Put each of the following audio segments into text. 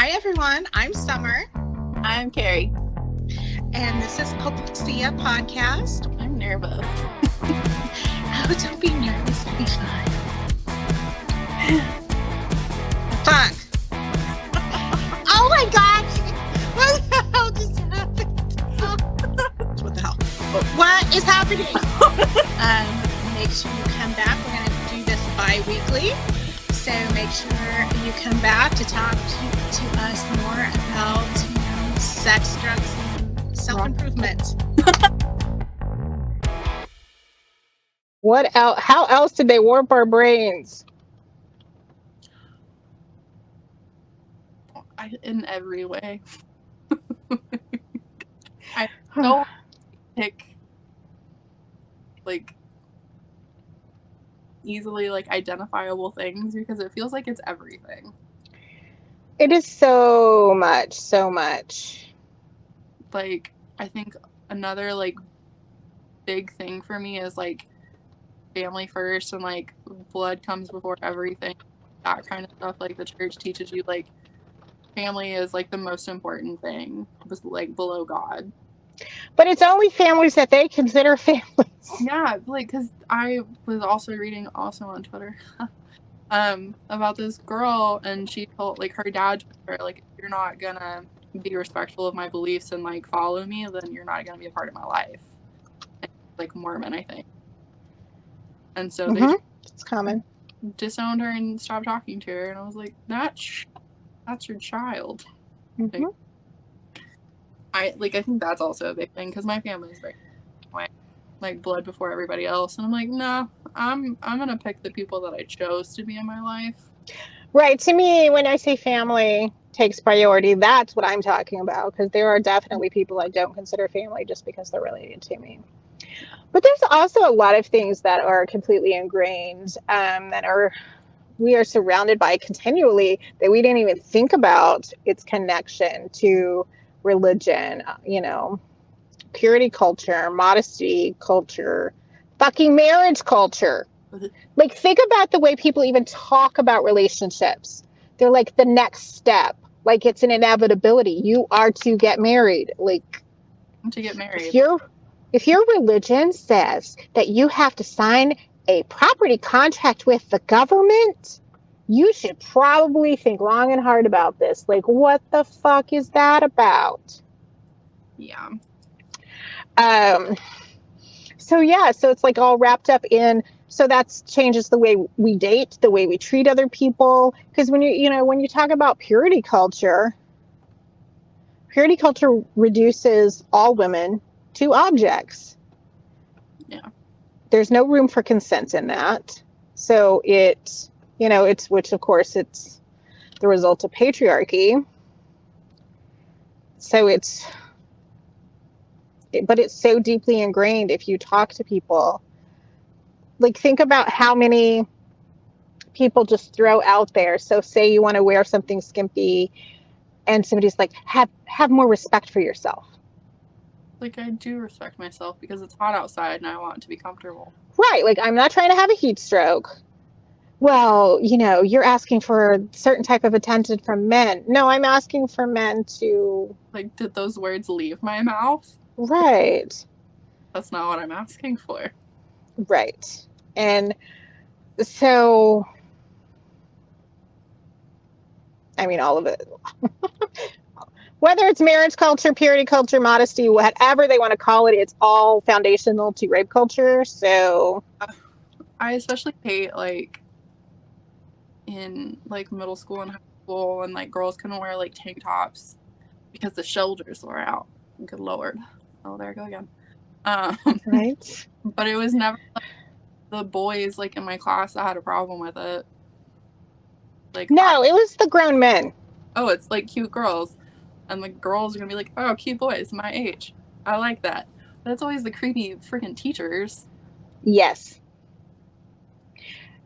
Hi, everyone. I'm Summer. I'm Carrie. And this is Apostates podcast. I'm nervous. Oh, don't be nervous. It'll be fun. Fuck. Oh my gosh. What the hell just happened? What the hell? What is happening? Make sure you come back. We're going to do this bi-weekly. So make sure you come back to talk to us more about, sex, drugs, and self-improvement. What else? How else did they warp our brains? In every way. I don't pick easily identifiable things because it feels like it's everything. It is so much. I think another big thing for me is family first and blood comes before everything. That kind of stuff. The church teaches you family is the most important thing, below God. But it's only families that they consider families. Yeah, because I was also reading on Twitter about this girl, and she told her dad told her if you're not gonna be respectful of my beliefs and follow me, then you're not gonna be a part of my life. And, Mormon, I think. And so it's common. Disowned her and stopped talking to her, and I was like, that's your child. Mm-hmm. I think that's also a big thing because my family is very blood before everybody else, and I'm like, no, I'm gonna pick the people that I chose to be in my life. Right. To me, when I say family takes priority, that's what I'm talking about, because there are definitely people I don't consider family just because they're related to me. But there's also a lot of things that are completely ingrained we are surrounded by continually that we didn't even think about its connection to religion, purity culture, modesty culture, fucking marriage culture. Think about the way people even talk about relationships. They're the next step. It's an inevitability. You are to get married. To get married. If your religion says that you have to sign a property contract with the government, you should probably think long and hard about this. What the fuck is that about? Yeah. So it's all wrapped up in, so that changes the way we date, the way we treat other people. Because when you talk about purity culture reduces all women to objects. Yeah. There's no room for consent in that. So which of course it's the result of patriarchy. So but it's so deeply ingrained. If you talk to people, think about how many people just throw out there. So say you want to wear something skimpy and somebody's like, have more respect for yourself. I do respect myself because it's hot outside and I want to be comfortable. Right. I'm not trying to have a heat stroke. Well, you're asking for a certain type of attention from men. No, I'm asking for men to... did those words leave my mouth? Right. That's not what I'm asking for. Right. And so, all of it. Whether it's marriage culture, purity culture, modesty, whatever they want to call it, it's all foundational to rape culture. So I especially hate in middle school and high school and girls couldn't wear tank tops because the shoulders were out. Good Lord. Oh, there I go again. Right. But it was never the boys in my class that had a problem with it. No, it was the grown men. Oh, it's cute girls. And the girls are going to be like, oh, cute boys, my age. I like that. But it's always the creepy freaking teachers. Yes.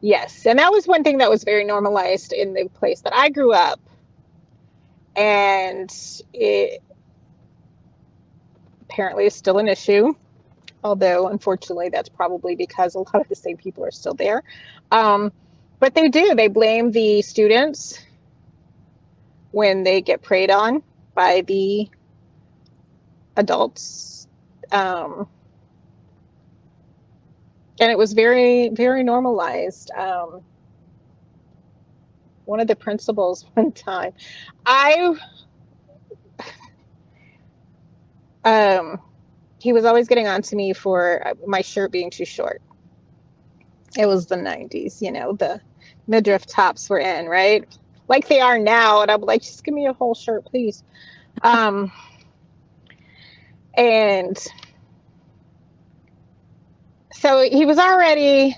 Yes. And that was one thing that was very normalized in the place that I grew up. And it apparently is still an issue. Although, unfortunately, that's probably because a lot of the same people are still there. But they blame the students when they get preyed on by the adults. And it was very, very normalized. One of the principals one time, he was always getting on to me for my shirt being too short. It was the 90s, you know, the midriff tops were in, right? Like they are now. And I'm like, just give me a whole shirt, please. And so he was already,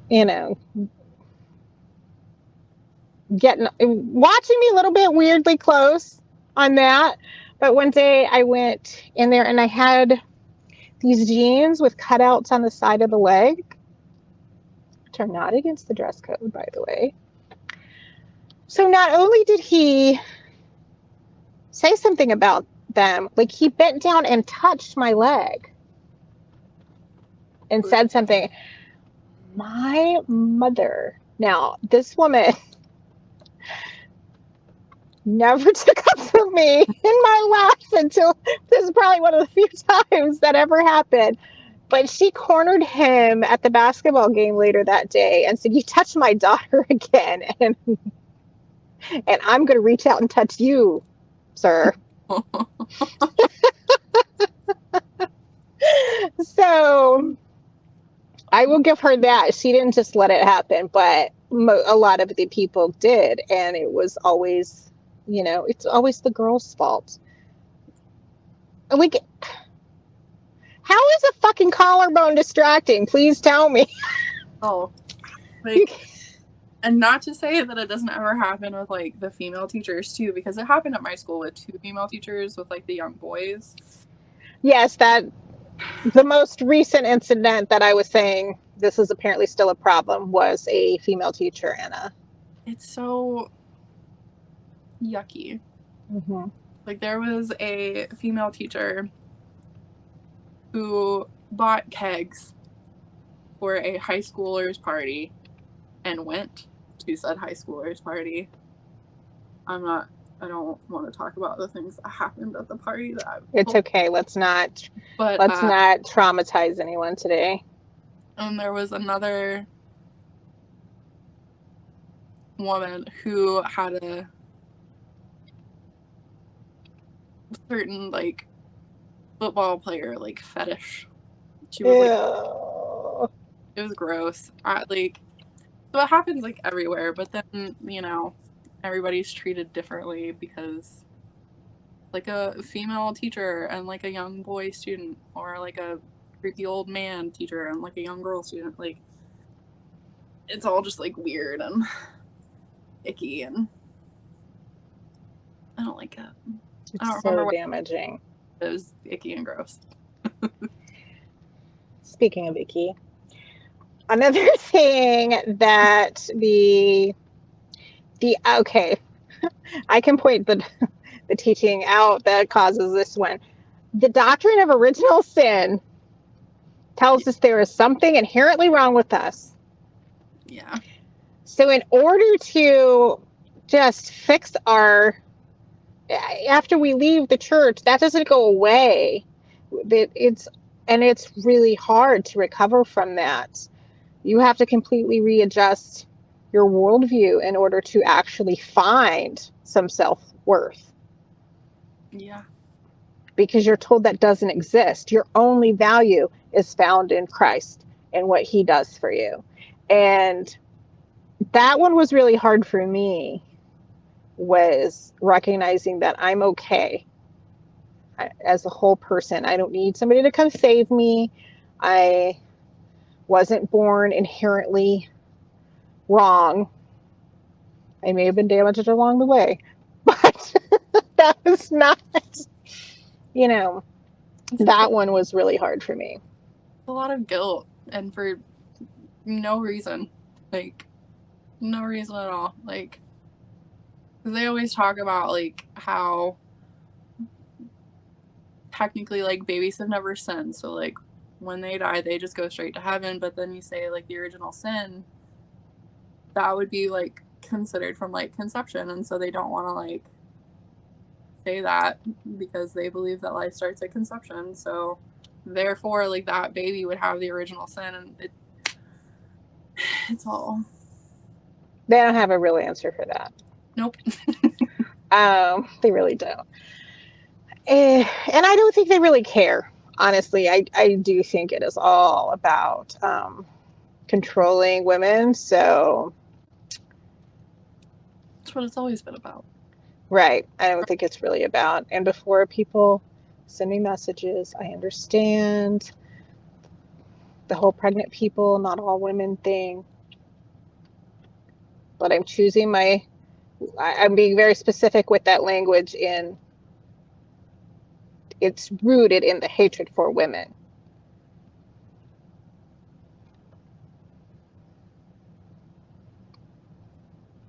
you know, watching me a little bit weirdly close on that. But one day I went in there and I had these jeans with cutouts on the side of the leg, which are not against the dress code, by the way. So not only did he say something about them, like he bent down and touched my leg and said something. My mother, now this woman never took up for me in my life until this is probably one of the few times that ever happened. But she cornered him at the basketball game later that day and said, "You touched my daughter again, and I'm going to reach out and touch you, sir." So I will give her that. She didn't just let it happen, but a lot of the people did. And it was always, you know, it's always the girl's fault. Like, how is a fucking collarbone distracting? Please tell me. Oh, like, and not to say that it doesn't ever happen with like the female teachers too, because it happened at my school with 2 female teachers with like the young boys. Yes, that the most recent incident that I was saying this is apparently still a problem was a female teacher, Anna. It's so yucky. Mm-hmm. Like there was a female teacher who bought kegs for a high schoolers party and went to said high schoolers party. I don't want to talk about the things that happened at the party. It's okay. Let's not traumatize anyone today. And there was another woman who had a certain like football player like fetish. She was like, it was gross. So it happens like everywhere, but then, you know, everybody's treated differently because like a female teacher and like a young boy student, or like a creepy old man teacher and like a young girl student, like it's all just like weird and icky, and I don't like it. It's I don't so remember damaging. It was icky and gross. Speaking of icky, another thing that the okay, I can point the teaching out that causes this one. The doctrine of original sin tells us there is something inherently wrong with us. Yeah. So in order to just fix after we leave the church, that doesn't go away. It's really hard to recover from that. You have to completely readjust your worldview in order to actually find some self-worth. Yeah. Because you're told that doesn't exist. Your only value is found in Christ and what he does for you. And that one was really hard for me, was recognizing that I'm okay as a whole person. I don't need somebody to come save me. I wasn't born inherently wrong. I may have been damaged along the way, but that was not, you know, that one was really hard for me. A lot of guilt, and for no reason. Like, no reason at all. Like, they always talk about, like, how technically, like, babies have never sinned. So, like, when they die, they just go straight to heaven. But then you say, like, the original sin, that would be, like, considered from like conception, and so they don't want to like say that because they believe that life starts at conception. So therefore, like that baby would have the original sin, and it's all. They don't have a real answer for that. Nope. They really don't. And I don't think they really care. Honestly, I do think it is all about controlling women. So That's what it's always been about. right. I don't think it's really about. And before people send me messages, I understand the whole pregnant people, not all women thing. But I'm choosing I'm being very specific with that language it's rooted in the hatred for women.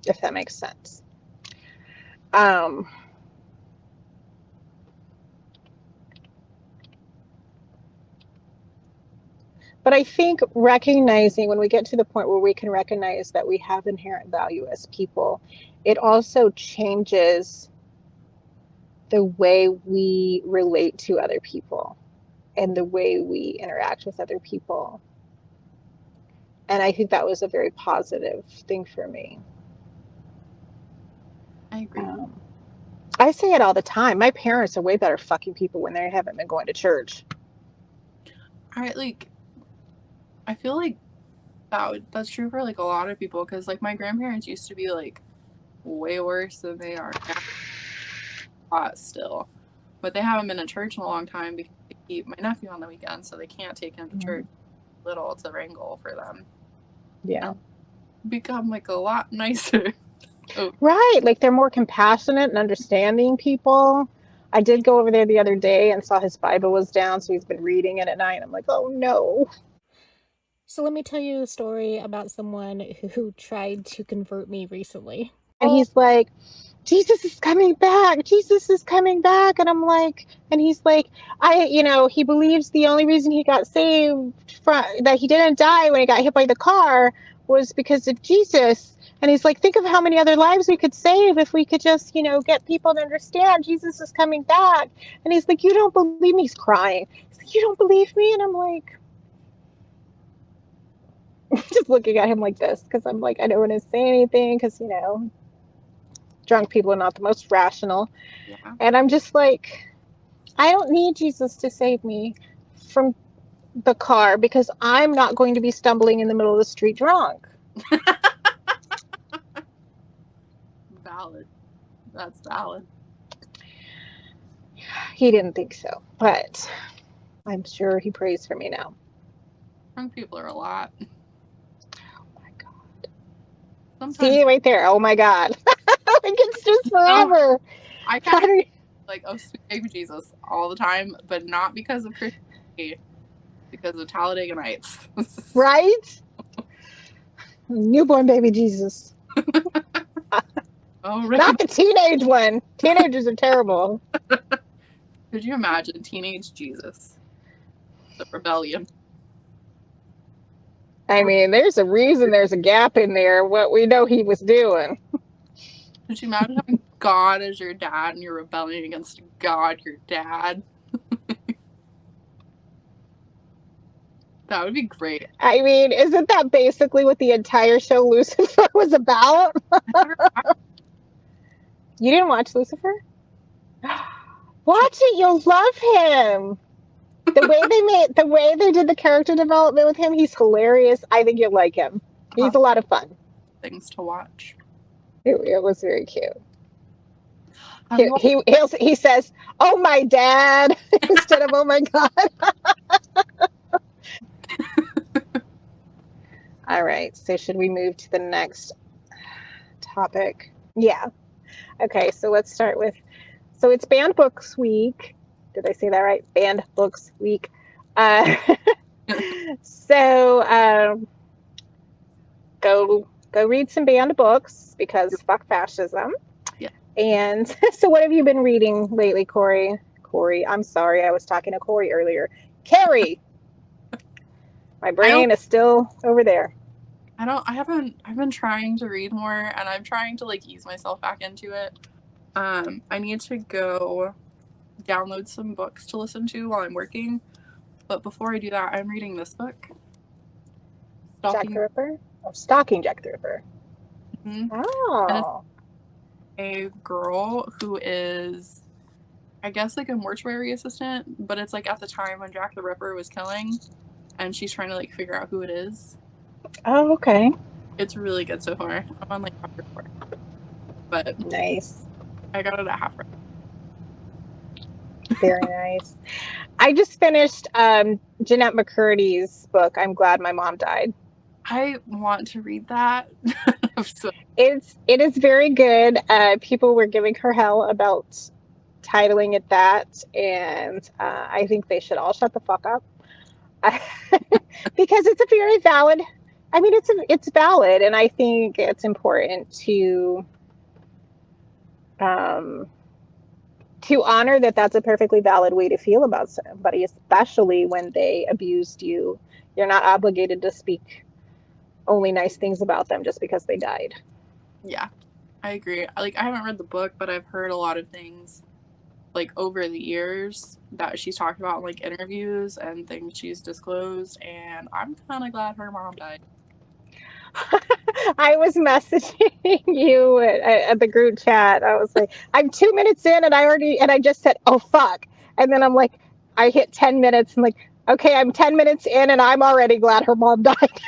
If that makes sense. But I think recognizing, when we get to the point where we can recognize that we have inherent value as people, it also changes the way we relate to other people and the way we interact with other people. And I think that was a very positive thing for me. I agree. I say it all the time. My parents are way better fucking people when they haven't been going to church. I feel like that's true for like a lot of people, because like my grandparents used to be like way worse than they are now. Still, but they haven't been to church in a long time because they keep my nephew on the weekend, so they can't take him to church. Little to wrangle for them. Yeah, and become like a lot nicer. Right, like they're more compassionate and understanding people. I did go over there the other day and saw his Bible was down, so he's been reading it at night. I'm like, oh no. So let me tell you a story about someone who tried to convert me recently. And he's like, Jesus is coming back. Jesus is coming back. And I'm like, and he's like, he believes the only reason he got saved that he didn't die when he got hit by the car was because of Jesus. And he's like, think of how many other lives we could save if we could just, get people to understand Jesus is coming back. And he's like, you don't believe me? He's crying. He's like, you don't believe me? And I'm like, just looking at him like this, because I'm like, I don't want to say anything because, drunk people are not the most rational. Yeah. And I'm just like, I don't need Jesus to save me from the car because I'm not going to be stumbling in the middle of the street drunk. Valid. That's valid. He didn't think so, but I'm sure he prays for me now. Drunk people are a lot. Oh my God. Sometimes. See, right there. Oh my God. Like it's just forever. I kind of like, oh, sweet baby Jesus all the time, but not because of Christianity, because of Talladega Nights. Right? Newborn baby Jesus. Oh, right. Not the teenage one. Teenagers are terrible. Could you imagine teenage Jesus? The rebellion. I mean, there's a reason there's a gap in there, what we know he was doing. Could you imagine having God as your dad and you're rebelling against God, your dad? That would be great. I mean, isn't that basically what the entire show Lucifer was about? You didn't watch Lucifer? Watch it, you'll love him. The way they did the character development with him, he's hilarious. I think you'll like him. He's a lot of fun. Things to watch. It was very cute. He says, "Oh my dad," instead of "Oh my God." All right. So should we move to the next topic? Yeah. Okay. So let's start with. So it's Banned Books Week. Did I say that right? Banned Books Week. So go read some banned books because fuck fascism. Yeah. And so what have you been reading lately, Corey? Corey, I'm sorry, I was talking to Corey earlier. Carrie. My brain is still over there. I've been trying to read more, and I'm trying to like ease myself back into it. I need to go download some books to listen to while I'm working. But before I do that, I'm reading this book. Jack the Ripper? Oh, Stalking Jack the Ripper. Mm-hmm. Oh. And it's a girl who is, I guess, like a mortuary assistant, but it's like at the time when Jack the Ripper was killing, and she's trying to like figure out who it is. Oh, okay. It's really good so far. I'm on like chapter 4. But nice. I got it at half. Very nice. I just finished Jeanette McCurdy's book, I'm Glad My Mom Died. I want to read that. It is very good. People were giving her hell about titling it that, and I think they should all shut the fuck up. Because it's a very valid, I mean, it's valid, and I think it's important to honor that that's a perfectly valid way to feel about somebody, especially when they abused you. You're not obligated to speak only nice things about them just because they died. Yeah, I agree. Like, I haven't read the book, but I've heard a lot of things like over the years that she's talked about in like interviews and things she's disclosed, and I'm kind of glad her mom died. I was messaging you at the group chat. I was like, I'm 2 minutes in and I just said, oh fuck. And then I'm like, I hit 10 minutes and like, okay, I'm 10 minutes in and I'm already glad her mom died.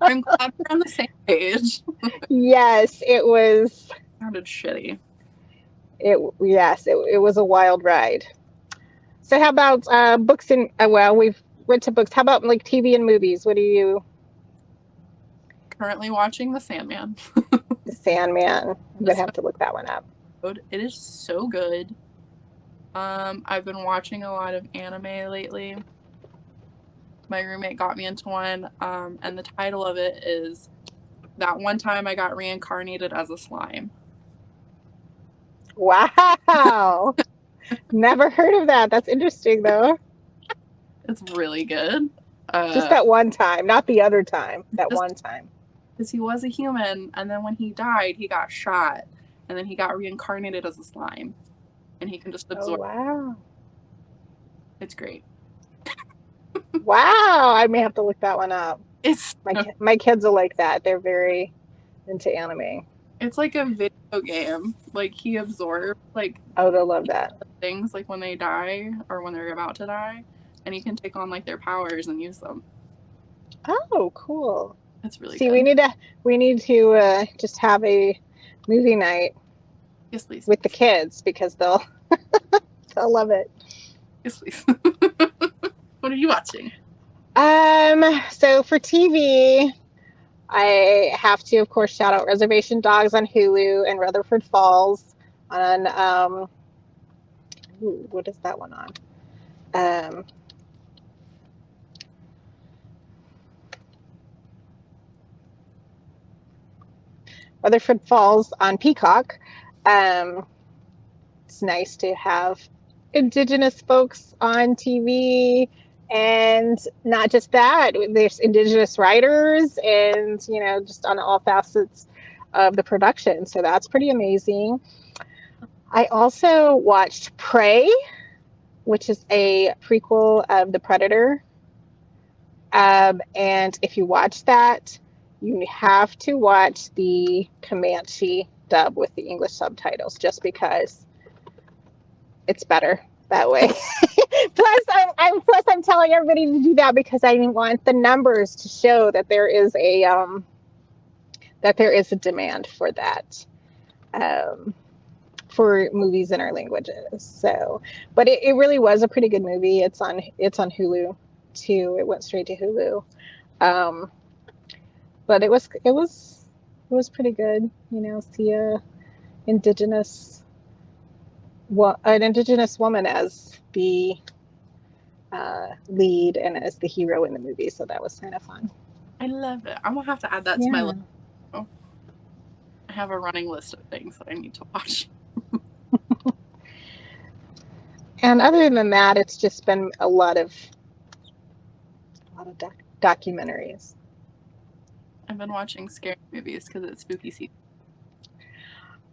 I'm glad we're on the same page. Yes, it was. Sounded shitty. It was a wild ride. So how about books and well, we've read to books. How about like TV and movies? What do you? Currently watching The Sandman. The Sandman. I'm gonna have to look that one up. It is so good. I've been watching a lot of anime lately. My roommate got me into one, and the title of it is That One Time I Got Reincarnated as a Slime. Wow. Never heard of that. That's interesting though. It's really good. Just that one time, not the other time. That one time. Because he was a human, and then when he died, he got shot, and then he got reincarnated as a slime, and he can just absorb. Oh, wow. It's great. Wow, I may have to look that one up. It's my kids are like that. They're very into anime. It's like a video game. Like he absorbs like they'll love that. Things like when they die or when they're about to die, and you can take on like their powers and use them. Oh, cool. That's really good. See, we need to just have a movie night. Yes, please. With the kids because they'll love it. Yes, please. What are you watching? So for TV, I have to, of course, shout out Reservation Dogs on Hulu and Rutherford Falls on what is that one on? Rutherford Falls on Peacock. It's nice to have Indigenous folks on TV, and not just that, there's Indigenous writers and, just on all facets of the production. So that's pretty amazing. I also watched Prey, which is a prequel of The Predator. And if you watch that, you have to watch the Comanche dub with the English subtitles, just because it's better that way. Plus, I'm telling everybody to do that because I want the numbers to show that there is a demand for that, for movies in our languages. So, but it really was a pretty good movie. It's on Hulu too. It went straight to Hulu. But it was pretty good. See an Indigenous woman as the lead and as the hero in the movie. So that was kind of fun. I love it. I'm gonna have to add that to my list. I have a running list of things that I need to watch. And other than that, it's just been a lot of documentaries. I've been watching scary movies because it's spooky season.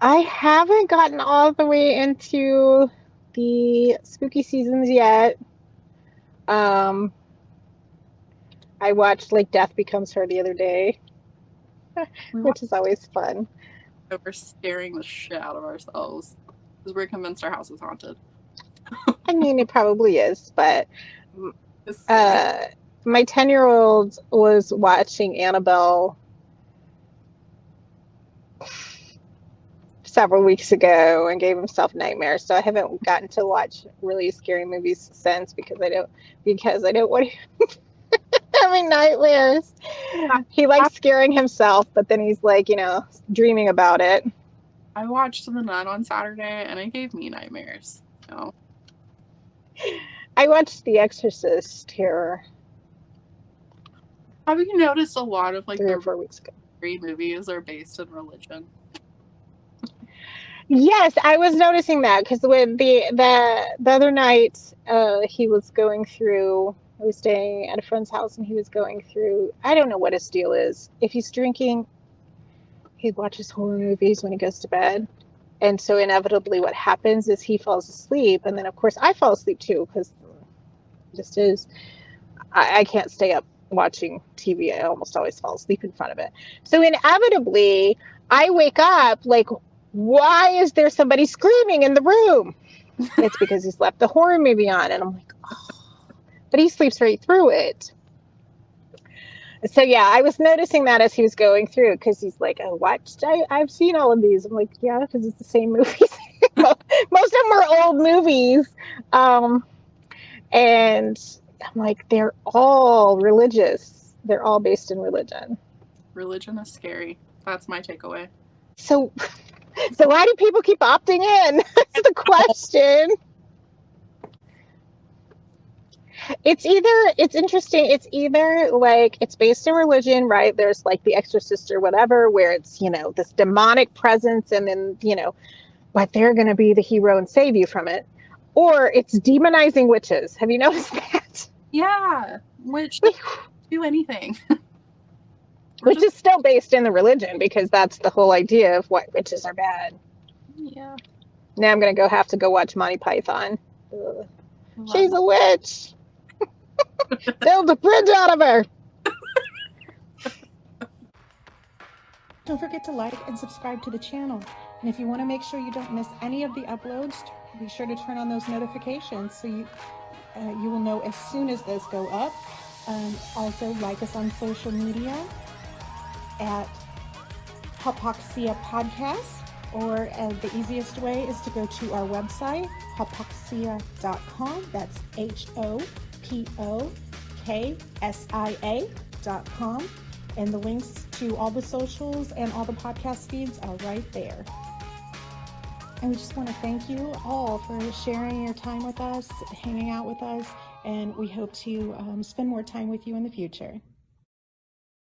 I haven't gotten all the way into the spooky seasons yet. I watched like Death Becomes Her the other day, which is always fun. We're scaring the shit out of ourselves because we're convinced our house is haunted. I mean, it probably is, but It's scary. my 10-year-old was watching Annabelle several weeks ago and gave himself nightmares. So I haven't gotten to watch really scary movies since because I don't want him having nightmares. He likes scaring himself, but then he's like, dreaming about it. I watched The Nun on Saturday and it gave me nightmares. So. I watched The Exorcist here Have you noticed a lot of like 3 or 4 weeks ago. scary movies are based in religion? Yes, I was noticing that because with the other night, he was going through. I was staying at a friend's house, and he was going through. I don't know what his deal is. If he's drinking, he watches horror movies when he goes to bed, and so inevitably, what happens is he falls asleep, and then of course I fall asleep too because it just is. I can't stay up watching TV. I almost always fall asleep in front of it. So inevitably, I wake up like. Why is there somebody screaming in the room? It's because he's left the horror movie on. And I'm like, oh. But he sleeps right through it. So yeah, I was noticing that as he was going through because he's like, I've seen all of these. I'm like, yeah, because it's the same movies. Most of them are old movies. And I'm like, they're all religious. They're all based in religion. Religion is scary. That's my takeaway. So why do people keep opting in? That's the question. It's interesting. It's either like it's based in religion, right? There's like The Exorcist or whatever, where it's, this demonic presence and then, but they're going to be the hero and save you from it. Or it's demonizing witches. Have you noticed that? Yeah, which do anything. Which is still based in the religion because that's the whole idea of what witches are bad. Yeah. Now I'm going to have to go watch Monty Python. She's a witch. Build a bridge out of her. Don't forget to like and subscribe to the channel. And if you want to make sure you don't miss any of the uploads, be sure to turn on those notifications so you will know as soon as those go up. Also, like us on social media at Hypoxia Podcast, or the easiest way is to go to our website, hypoxia.com. That's HOPOKSIA.com. And the links to all the socials and all the podcast feeds are right there. And we just want to thank you all for sharing your time with us, hanging out with us, and we hope to spend more time with you in the future.